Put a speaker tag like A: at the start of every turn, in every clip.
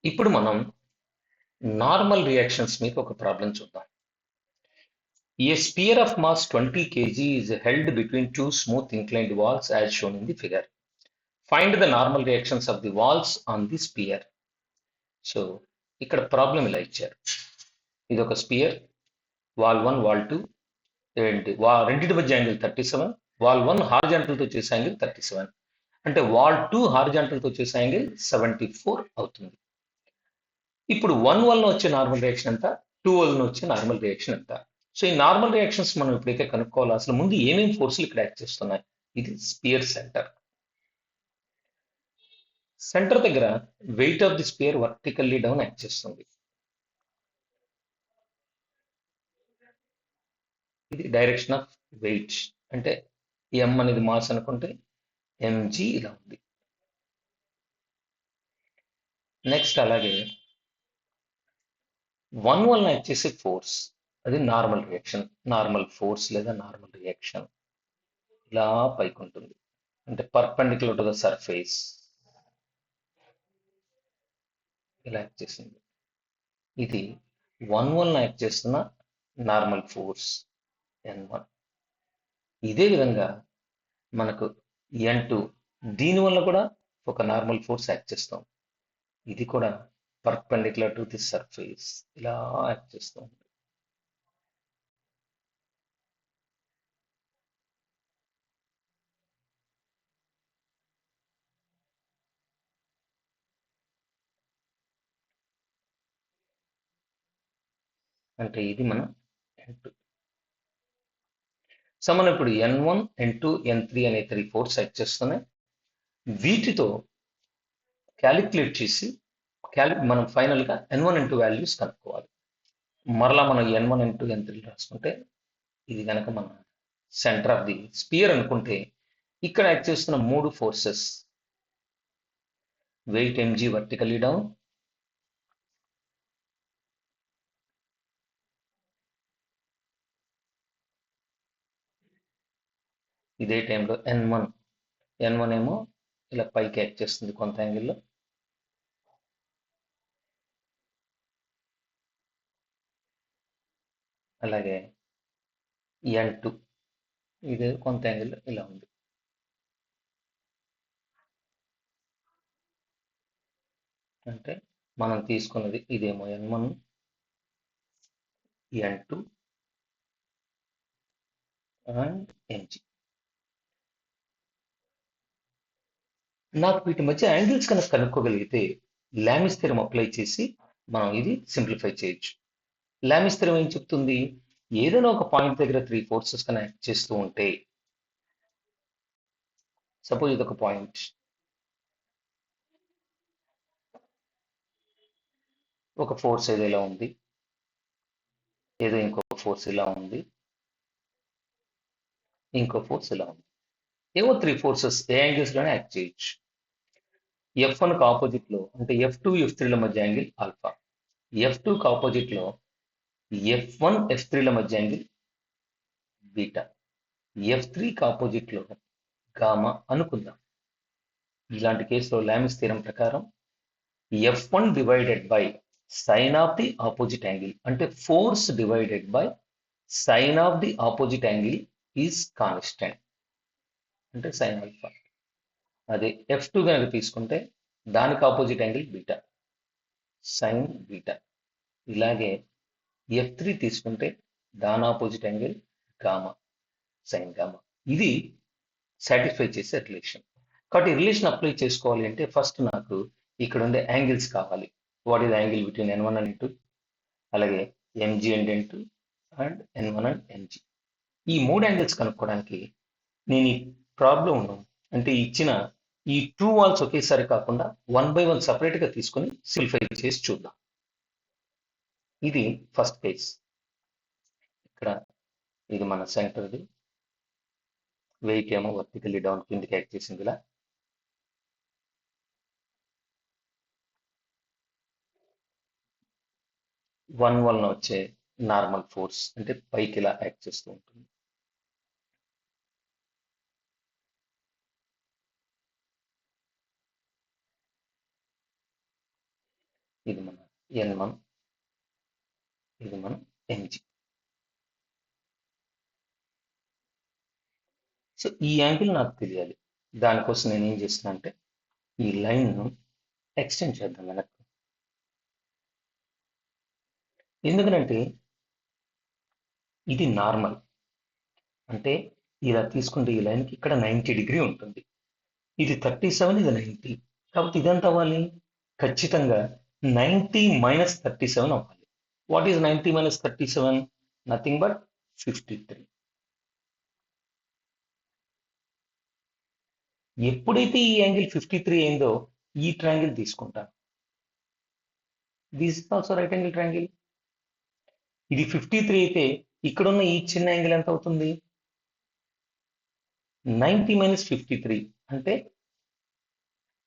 A: ఇప్పుడు మనం normal reactions మీద ఒక ప్రాబ్లం చూద్దాం. A sphere of mass 20 kg is held between two smooth inclined walls as shown in the figure. Find the normal reactions of the walls on the sphere. So ఇక్కడ problem ఇలా ఇచ్చారు. ఇది ఒక spear, wall 1, wall 2 రెండింటి మధ్య angle 37, wall 1 horizontal తో చేసే angle 37, అంటే వాల్ 2 హారిజాంటల్ తో చేసే యాంగిల్ 74 అవుతుంది. ఇప్పుడు 1 వలన వచ్చే నార్మల్ రియాక్షన్ ఎంత, 2 వలన వచ్చే నార్మల్ రియాక్షన్ ఎంత? సో ఈ నార్మల్ రియాక్షన్స్ మనం ఇప్పుడైతే కనుక్కోవాలి. అసలు ముందు ఏమేమి ఫోర్సులు ఇక్కడ యాక్ట్ చేస్తున్నాయి. ఇది స్పియర్ సెంటర్. సెంటర్ దగ్గర weight of the spear vertically down act చేస్తుంది. ఇది డైరెక్షన్ ఆఫ్ వెయిట్, అంటే ఎం అనేది మాస్ అనుకుంటే ఎంజీ ఇలా ఉంది. నెక్స్ట్ అలాగే 1 వలన యాక్ట్ చేసే ఫోర్స్, అది నార్మల్ రియాక్షన్, నార్మల్ ఫోర్స్ లేదా నార్మల్ రియాక్షన్ ఇలా పైకి ఉంటుంది, అంటే పర్పెండిక్యులర్ టు ద సర్ఫేస్ ఇలా యాక్ట్ చేసింది. ఇది 1 వలన యాక్ట్ చేస్తున్న నార్మల్ ఫోర్స్ N1. ఇదే విధంగా మనకు N2, దీనివల్ల కూడా ఒక నార్మల్ ఫోర్స్ యాక్ట్ చేస్తాం. ఇది కూడా పర్పెండిక్యులర్ టు ది సర్ఫేస్ ఇలా యాక్ట్ చేస్తాం. అంటే ఇది మన N2. సో మనం ఇప్పుడు N1, N2, N3 అనే 3 ఫోర్స్ యాక్ట్ చేస్తున్నాయి. వీటితో క్యాలిక్యులేట్ చేసి మనం ఫైనల్గా N1, N2 వాల్యూస్ కనుక్కోవాలి. మరలా మనం N1, N2, N3 రాసుకుంటే, ఇది కనుక మన సెంటర్ ఆఫ్ ది స్పియర్ అనుకుంటే, ఇక్కడ యాక్ట్ చేస్తున్న 3 forces, weight MG vertically down, ఇదే టైంలో N1 ఏమో ఇలా పైకి యాక్ట్ చేస్తుంది కొంత యాంగిల్లో, అలాగే N2 ఇది కొంత యాంగిల్లో ఇలా ఉంది. అంటే మనం తీసుకున్నది ఇదేమో N1, N2 అండ్ ఎంజీ. నాకు వీటి మధ్య యాంగిల్స్ కనుక కనుక్కోగలిగితే లామిస్ థియరం అప్లై చేసి మనం ఇది సింప్లిఫై చేయొచ్చు. లామిస్ థియరం ఏం చెప్తుంది, ఏదైనా ఒక పాయింట్ దగ్గర 3 ఫోర్సెస్ కన్నా యాక్ట్ చేస్తూ ఉంటే, సపోజ్ ఇది ఒక పాయింట్, ఒక ఫోర్స్ ఏదో ఇలా ఉంది, ఏదో ఇంకొక ఫోర్స్ ఇలా ఉంది, ఇంకో ఫోర్స్ ఇలా ఉంది, ఏవో 3 ఫోర్సెస్ ఏ యాంగిల్స్ లోనే యాక్ట్ చేయొచ్చు. F1 కి ఆపోజిట్ లో, అంటే F2, F3ల మధ్య యాంగిల్ ఆల్ఫా, F2 కి ఆపోజిట్ లో F1, F3ల మధ్య యాంగిల్ బీటా, F3 కి ఆపోజిట్ లో గామా అనుకుందాం. ఇలాంటి కేసులో లామిస్ థియరం ప్రకారం F1 divided by sine of the opposite angle, అంటే force divided by sine of the opposite angle is constant, అంటే సైన్ ఆల్ఫా. అదే F2 కనుక తీసుకుంటే దానికి opposite angle beta, sine beta. ఇలాగే F3 తీసుకుంటే దాని opposite angle gamma, sine gamma. ఇది సాటిస్ఫై చేసే రిలేషన్. కాబట్టి రిలేషన్ అప్లై చేసుకోవాలి అంటే ఫస్ట్ నాకు ఇక్కడ ఉండే యాంగిల్స్ కావాలి. What is angle between N1 and N2, అలాగే MG and N2 and N1 and MG. ఈ 3 యాంగిల్స్ కనుక్కోవడానికి నేను ఈ ప్రాబ్లం, అంటే ఇచ్చిన ఈ 2 వాల్స్ ఒకేసారి కాకుండా 1 by 1 సపరేట్ గా తీసుకొని సింప్లిఫై చేసి చూద్దాం. ఇది ఫస్ట్ కేస్. ఇక్కడ ఇది మన సెంటర్ది, వెయిట్ ఏమో వర్టికల్లీ డౌన్ కిందకి యాక్ట్ చేసింది ఇలా. వన్ వలన వచ్చే నార్మల్ ఫోర్స్, అంటే పైకి ఇలా యాక్ట్ చేస్తూ ఉంటుంది. ఇది మన N1, ఇది మన MG. సో ఈ యాంగిల్ నాకు తెలియాలి. దానికోసం నేను ఏం చేస్తున్నా అంటే ఈ లైన్ను ఎక్స్టెండ్ చేద్దాం వెనక్కి. ఎందుకంటే ఇది నార్మల్, అంటే ఇలా తీసుకుంటే ఈ లైన్కి ఇక్కడ 90 డిగ్రీ ఉంటుంది. ఇది 37, ఇది 90. కాబట్టి ఇదెంత అవ్వాలి? ఖచ్చితంగా 90 మైనస్ 37 అవ్వాలి. What is 90 minus 37? Nothing but 53. ఎప్పుడైతే ఈ యాంగిల్ 53 అయిందో ఈ ట్రయాంగిల్ తీసుకుంటాను. This is also right angle triangle. ఇది 53 అయితే ఇక్కడున్న ఈ చిన్న యాంగిల్ ఎంత అవుతుంది? 90 మైనస్ 53 అంటే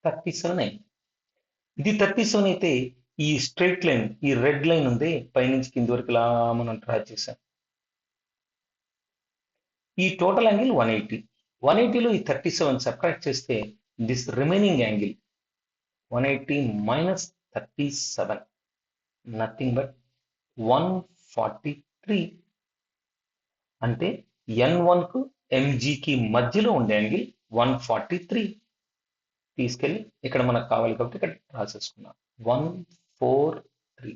A: 37 అయింది. ఇది 37 అయితే ఈ స్ట్రైట్ లైన్, ఈ రెడ్ లైన్ ఉంది పైనుంచి కింది వరకు ఇలా మనం డ్రా చేసాం. ఈ టోటల్ యాంగిల్ 180. 180లో ఈ 37 సబ్ట్రాక్ట్ చేస్తే this remaining angle 180 minus 37 nothing but 143. అంటే N1కు MGకి మధ్యలో ఉండే యాంగిల్ 143. తీసుకెళ్ళి ఇక్కడ మనకు కావాలి కాబట్టి ఇక్కడ రాసేసుకున్నాం 143.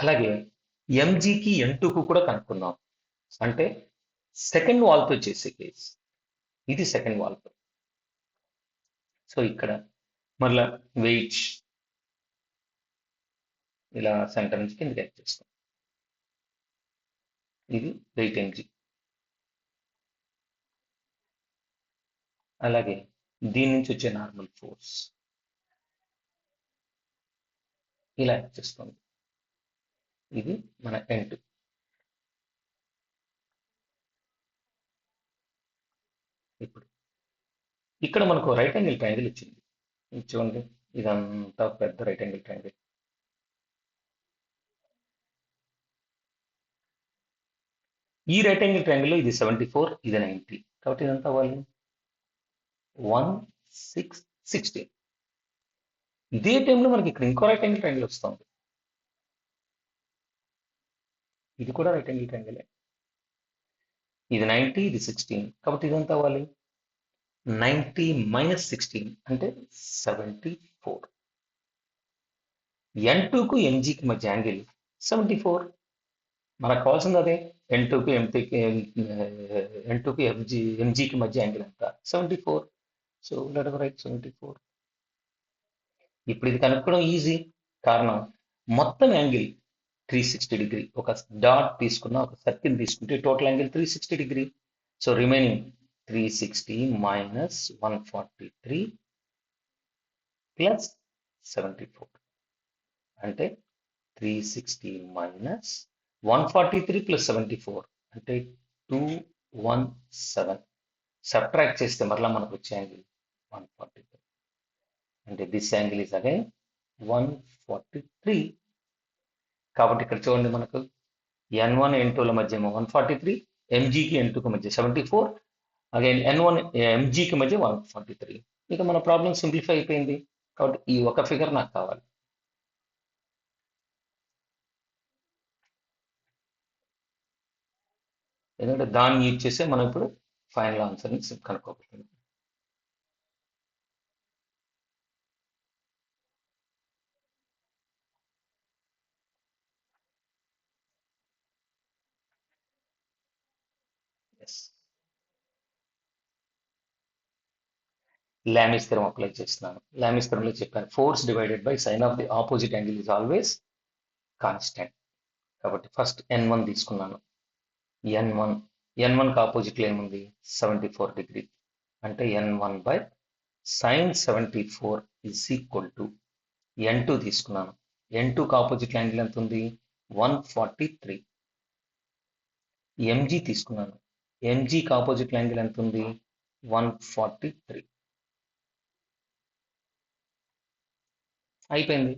A: అలాగే MGకి N2కు కూడా కనుక్కుందాం. అంటే సెకండ్ వాల్తో చేసే కేస్ ఇది. సెకండ్ వాల్తో సో ఇక్కడ మళ్ళా వెయిట్ ఇలా సెంటర్ నుంచి కిందకి యాడ్ చేస్తాం. ఇది వెయిట్ MG. అలాగే దీని నుంచి వచ్చే నార్మల్ ఫోర్స్ ఇలా యాడ్ చేస్తుంది. ఇది మన N2. ఇప్పుడు ఇక్కడ మనకు రైట్ యాంగిల్ ట్రయాంగిల్ ఇచ్చింది. ఇది చూడండి, ఇదంతా పెద్ద రైట్ యాంగిల్ ట్రయాంగిల్. ఈ రైట్ యాంగిల్ ట్రయాంగిల్లో ఇది 74, ఇది 90. కాబట్టి ఇదంతా అవ్వాలి 1616. ఇదే టైంలో మనకి ఇక్కడ ఇంకో రైట్ యాంగిల్ ట్రయాంగిల్ వస్తుంది. ఇది కూడా రైట్ యాంగిల్ ట్రయాంగిలే. ఇది 90, ఇది 16. కాబట్టి ఇదంతా అవ్వాలి 90 మైనస్ 16 అంటే 74. N2కు MGకి మధ్య యాంగిల్ 74. మనకు కావాల్సింది అదే. N2కు MGకి మధ్య యాంగిల్ ఎంత? 74. So let us write 74. ఇప్పుడు ఇది కనుక్కోవడం ఈజీ. కారణం మొత్తం యాంగిల్ 360 డిగ్రీ. ఒక డాట్ తీసుకున్న, ఒక సర్కిల్ తీసుకుంటే total angle 360 degree. So remaining 360 minus 143 plus 74 అంటే 360 మైనస్ 143 ప్లస్ 74 అంటే 217. సబ్ట్రాక్ట్ చేస్తే మరలా మనకు వచ్చే యాంగిల్ 143. అంటే దిస్ యాంగిల్ ఇస్ అగైన్ 143. కాబట్టి ఇక్కడ చూడండి, మనకు N1 N2ల మధ్య 143, MGకి N2కి మధ్య 74, అగైన్ N1 MGకి మధ్య 143. ఇక మన ప్రాబ్లం సింప్లిఫై అయిపోయింది. కాబట్టి ఈ ఒక ఫిగర్ నాకు కావాలి. ఎందుకంటే దాన్ని యూజ్ చేసే మనం ఇప్పుడు ఫైనల్ ఆన్సర్ని కనుక్కోబోతున్నాం. లామిస్ థియరం అప్లై చేస్తున్నాను. లామిస్ థియరంలో చెప్పాను, force divided by sine of the opposite angle is always constant. కాబట్టి ఫస్ట్ N1 తీసుకున్నాను. N1కి ఆపోజిట్లో ఏముంది? 74 డిగ్రీ. అంటే N1 by sine 74 is equal to N2 తీసుకున్నాను. N2కి ఆపోజిట్ యాంగిల్ ఎంత ఉంది? 143. MG తీసుకున్నాను. MGకి ఆపోజిట్ యాంగిల్ ఎంత ఉంది? 143. అయిపోయింది.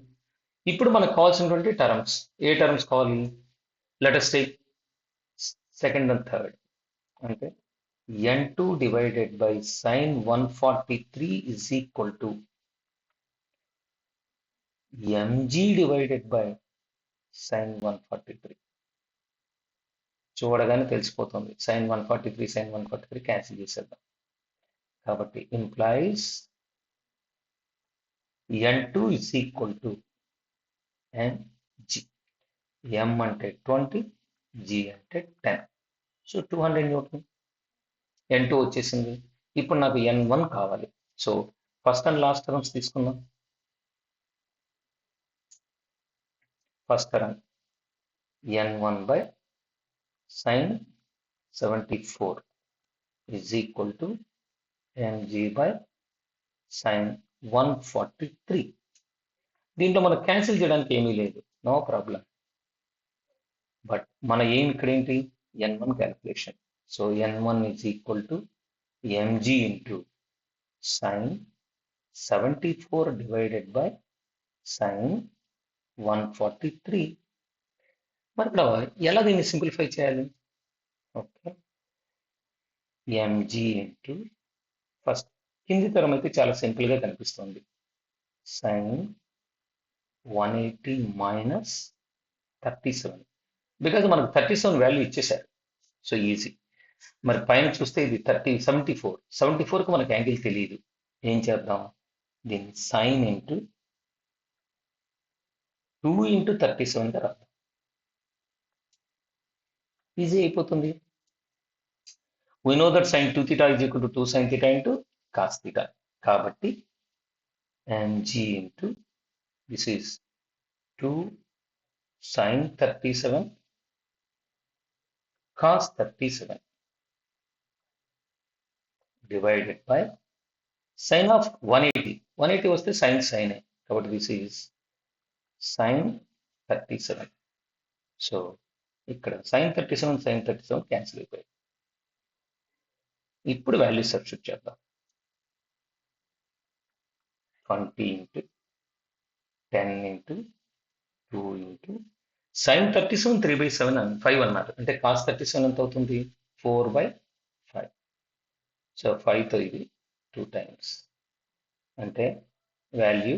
A: ఇప్పుడు మనకు కావాల్సినటువంటి టర్మ్స్, ఏ టర్మ్స్ కావాలి? Let us take second and third. అంటే N2 divided by sign 143 is equal to mg divided by sin 143. చూడగానే తెలిసిపోతుంది. sin 143 sin 143 క్యాన్సిల్ చేసేద్దాం. కాబట్టి implies n2 is equal to mg. m అంటే 20, g అంటే 10. So 200 Newton. n2 వచ్చేసింది. ఇప్పుడు నాకు n1 కావాలి. So first and last terms తీసుకుందాం. First term n1 by sin 74 is equal to mg by sin 143. దీంట్లో మనకు క్యాన్సిల్ చేయడానికి ఏమీ లేదు, నో ప్రాబ్లం. బట్ మన ఏం ఇక్కడ ఏంటి, n1 calculation. So n1 is equal to mg into sin 74 divided by sin 143. మరి ఇక్కడ ఎలా దీన్ని సింప్లిఫై చేయాలి? ఓకే, mg ఇంటూ ఫస్ట్ కింది తరం అయితే చాలా సింపుల్గా కనిపిస్తుంది. sin 180 మైనస్ 37, బికాజ్ మనకు 37 వాల్యూ ఇచ్చేశారు, సో ఈజీ. మరి పైన చూస్తే ఇది 74కి మనకు యాంగిల్ తెలియదు. ఏం చేద్దాం, దీన్ని సైన్ ఇంటూ 2 into 37గా రాద్దాం. ఈజీ అయిపోతుంది. we know that sin 2 theta is equal to 2 sin theta into cos theta. కాబట్టి mg into this is 2 sin 37 cos 37 divided by sin of 180 వస్తే sin ఏ, కాబట్టి this is sin 37. సో ఇక్కడ sin 37 cancel అయిపోయాయి. ఇప్పుడు value substitute చేద్దాం. 20 into 10 into 2 into sin 37 3/7 అని 5 అన్నారు, అంటే cos 37 ఎంత అవుతుంది, 4/5. సో 5తో ఇది 2 times, అంటే value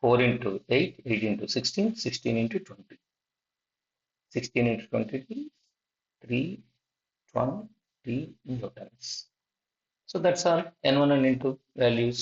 A: 4 into 8, 8 into 16, 16 into 20. 16 into 20 is 320 newtons. So that's all, n1 and n2 values.